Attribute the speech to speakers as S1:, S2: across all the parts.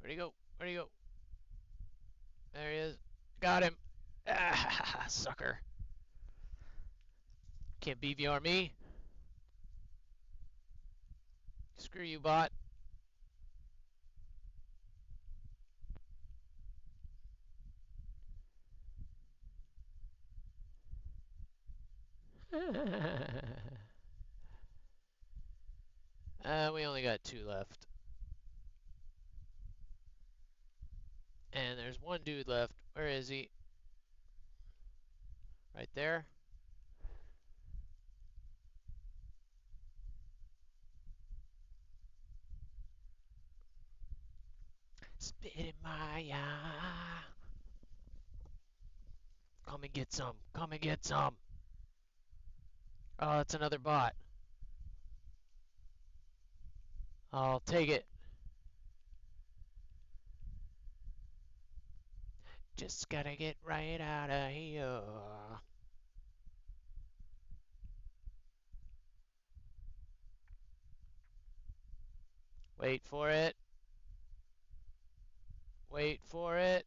S1: Where'd he go? Where'd he go? There he is. Got him. Ah, sucker. Can't BVR me. Screw you, bot. We only got 2 left. And there's 1 dude left. Where is he? Right there. Spit in my eye. Come and get some. Come and get some. Oh, it's another bot. I'll take it. Just gotta get right out of here. Wait for it. Wait for it.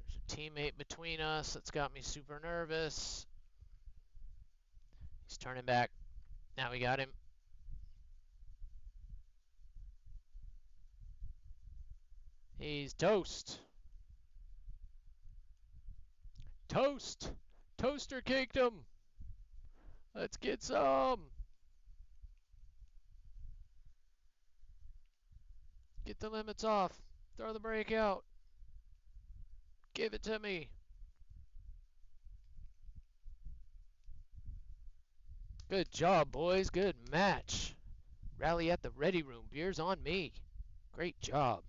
S1: There's a teammate between us that's got me super nervous. He's turning back. Now we got him. He's toast. Toast! Toaster caked him! Let's get some! Get the limits off. Throw the brake out. Give it to me. Good job, boys. Good match. Rally at the ready room. Beer's on me. Great job.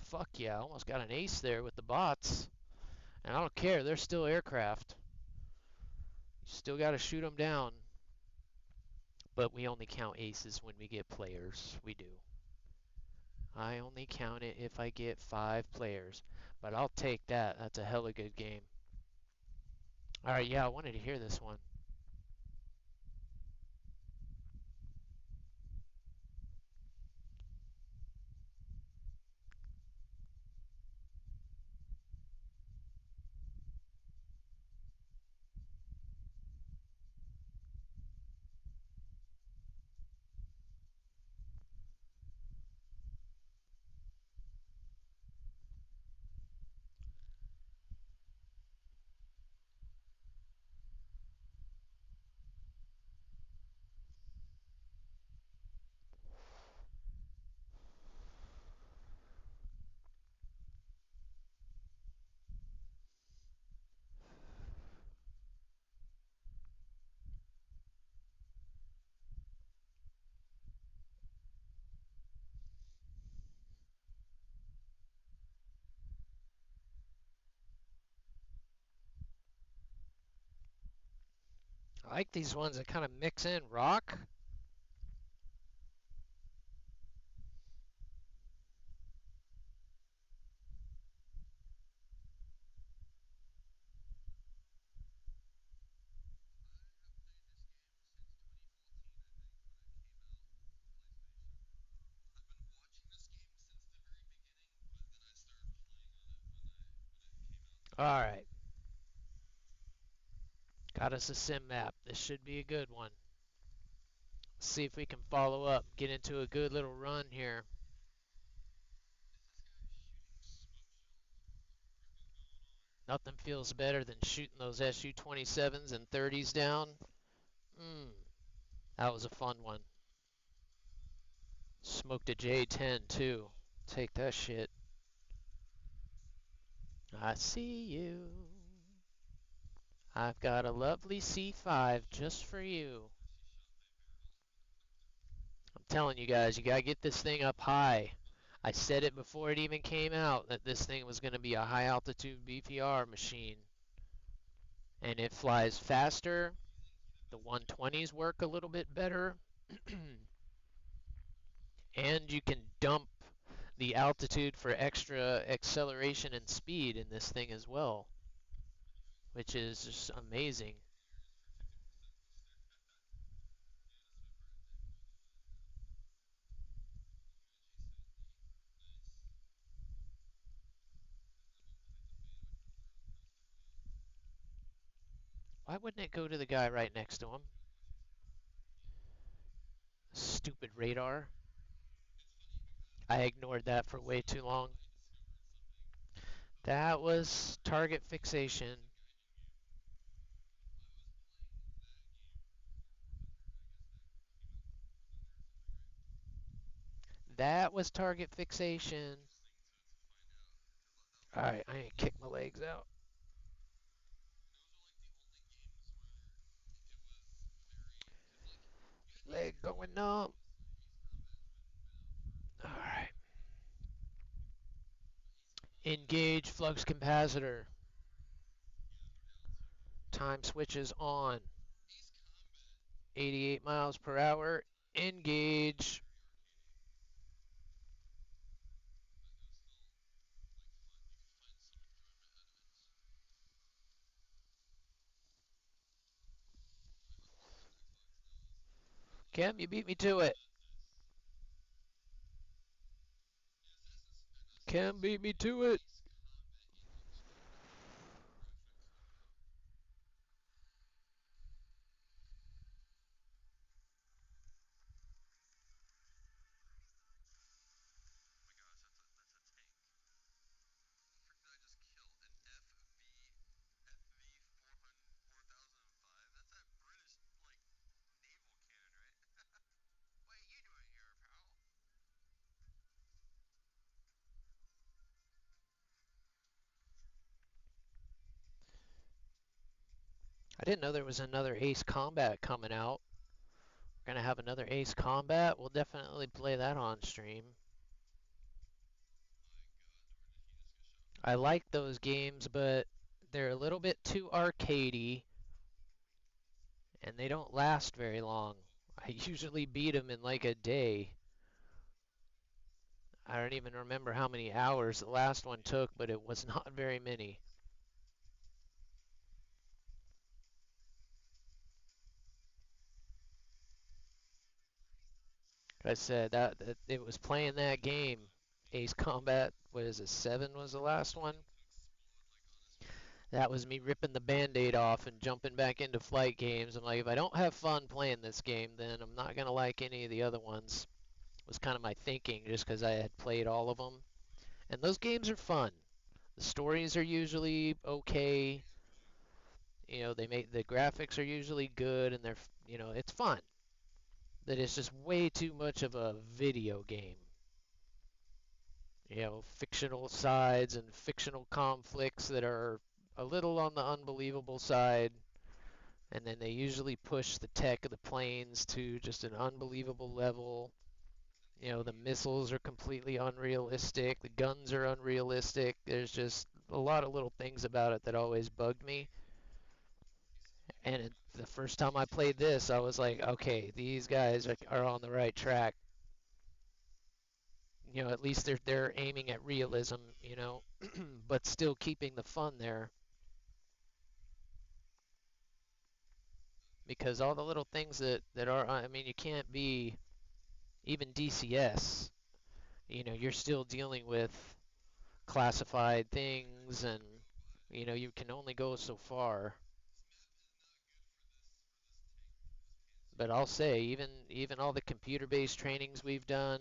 S1: Fuck yeah, almost got an ace there with the bots. And I don't care, they're still aircraft. You still got to shoot them down. But we only count aces when we get players. We do. I only count it if I get 5 players. But I'll take that. That's a hella good game. Alright, yeah, I wanted to hear this one. I like these ones that kind of mix in rock. Alright. Got us a sim map. This should be a good one. Let's see if we can follow up. Get into a good little run here. Nothing feels better than shooting those SU-27s and 30s down. That was a fun one. Smoked a J10 too. Take that shit. I see you. I've got a lovely C5 just for you. I'm telling you guys, you gotta get this thing up high. I said it before it even came out that this thing was going to be a high altitude BPR machine. And it flies faster. The 120s work a little bit better. And you can dump the altitude for extra acceleration and speed in this thing as well, which is just amazing. Why wouldn't it go to the guy right next to him? Stupid radar. I ignored that for way too long. That was target fixation. That was target fixation. Alright, I ain't kick my legs out. Leg going numb. Alright. Engage flux capacitor. Time switches on. 88 miles per hour. Engage. Kim, you beat me to it. Kim beat me to it. I didn't know there was another Ace Combat coming out. We're gonna have another Ace Combat. We'll definitely play that on stream. I like those games, but they're a little bit too arcadey, and they don't last very long. I usually beat them in like a day. I don't even remember how many hours the last one took, but it was not very many. Like I said that it was playing that game. Ace Combat, what is it? 7 was the last one. That was me ripping the band-aid off and jumping back into flight games. I'm like, if I don't have fun playing this game, then I'm not gonna like any of the other ones. Was kind of my thinking, just because I had played all of them. And those games are fun. The stories are usually okay. You know, they make the graphics are usually good, and it's fun. That it's just way too much of a video game. Fictional sides and fictional conflicts that are a little on the unbelievable side, and then they usually push the tech of the planes to just an unbelievable level. The missiles are completely unrealistic, the guns are unrealistic. There's just a lot of little things about it that always bugged me. And the first time I played this, I was like, okay, these guys are on the right track. At least they're aiming at realism, but still keeping the fun there. Because all the little things that are, I mean, you can't be even DCS. You're still dealing with classified things, and you can only go so far. But I'll say, even all the computer-based trainings we've done,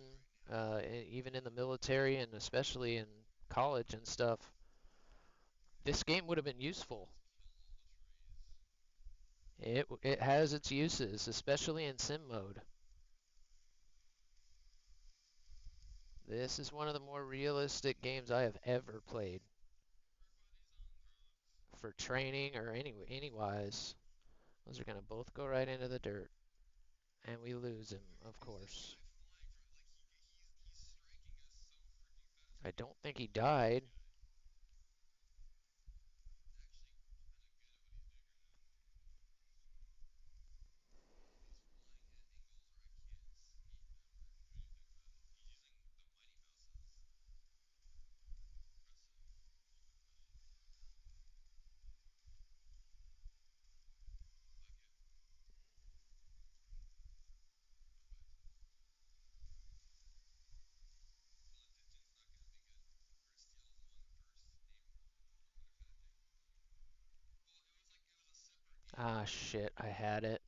S1: even in the military and especially in college and stuff, this game would have been useful. It has its uses, especially in sim mode. This is one of the more realistic games I have ever played for training or anywise. Those are gonna both go right into the dirt, and we lose him, of course. I don't think he died. Ah, shit, I had it.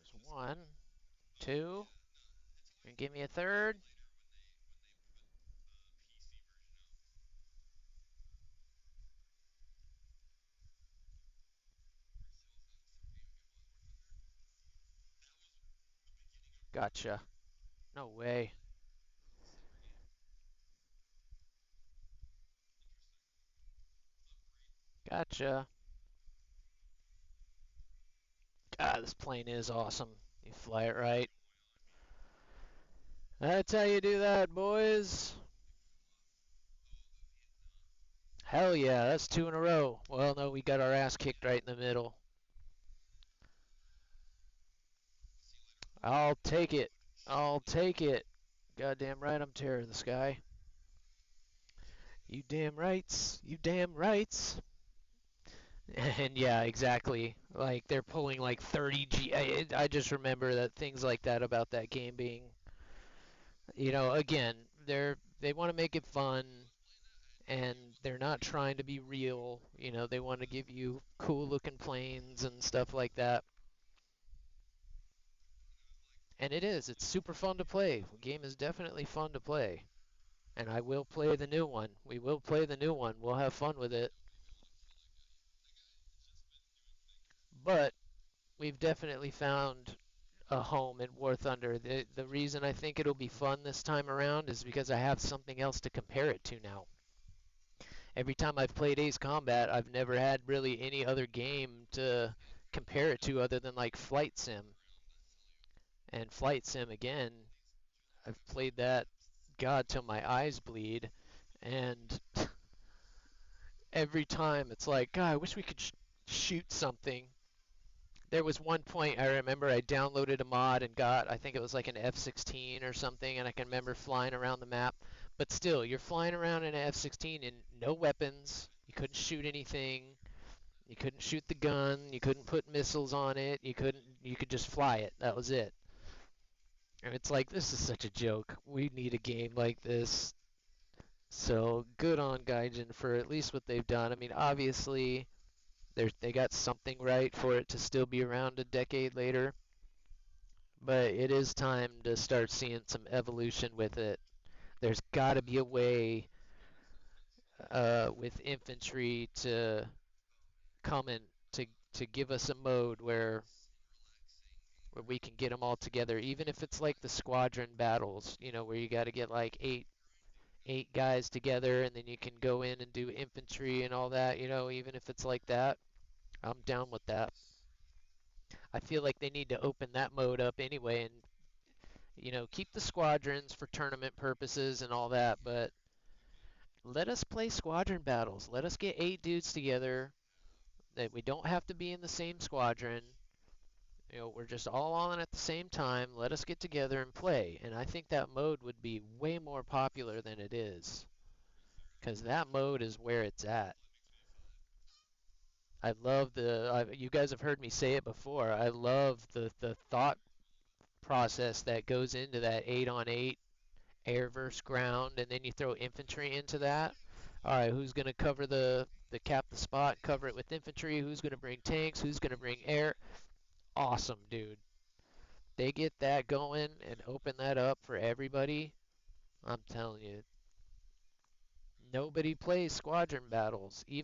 S1: There's one, two, and give me a third. Gotcha. No way. Gotcha. God, this plane is awesome. You fly it right. That's how you do that, boys. Hell yeah, that's two in a row. Well, no, we got our ass kicked right in the middle. I'll take it. I'll take it. Goddamn right, I'm terror of the sky. You damn rights. You damn rights. And yeah, exactly. Like they're pulling like 30 G. I just remember that things like that about that game being, again, they want to make it fun and they're not trying to be real. They want to give you cool looking planes and stuff like that. And it is. It's super fun to play. The game is definitely fun to play. And I will play the new one. We will play the new one. We'll have fun with it. But we've definitely found a home in War Thunder. The reason I think it'll be fun this time around is because I have something else to compare it to now. Every time I've played Ace Combat, I've never had really any other game to compare it to other than like Flight Sim. And Flight Sim again, I've played that god till my eyes bleed and every time it's like, God, I wish we could shoot something. There was one point I remember I downloaded a mod and got, I think it was like an F-16 or something, and I can remember flying around the map. But still, you're flying around in an F-16 and no weapons. You couldn't shoot anything. You couldn't shoot the gun. You couldn't put missiles on it. You could just fly it. That was it. And it's like, this is such a joke. We need a game like this. So good on Gaijin for at least what they've done. I mean, obviously, they got something right for it to still be around a decade later, but it is time to start seeing some evolution with it. There's got to be a way with infantry to come in to give us a mode where we can get them all together, even if it's like the squadron battles, where you got to get like eight guys together and then you can go in and do infantry and all that, even if it's like that. I'm down with that. I feel like they need to open that mode up anyway and keep the squadrons for tournament purposes and all that, but let us play squadron battles. Let us get 8 dudes together that we don't have to be in the same squadron. We're just all on at the same time. Let us get together and play. And I think that mode would be way more popular than it is because that mode is where it's at. I love you guys have heard me say it before. I love the thought process that goes into that 8 on 8 air versus ground, and then you throw infantry into that. All right, who's going to cover the cap the spot, cover it with infantry? Who's going to bring tanks? Who's going to bring air? Awesome, dude. They get that going and open that up for everybody. I'm telling you, nobody plays squadron battles. Even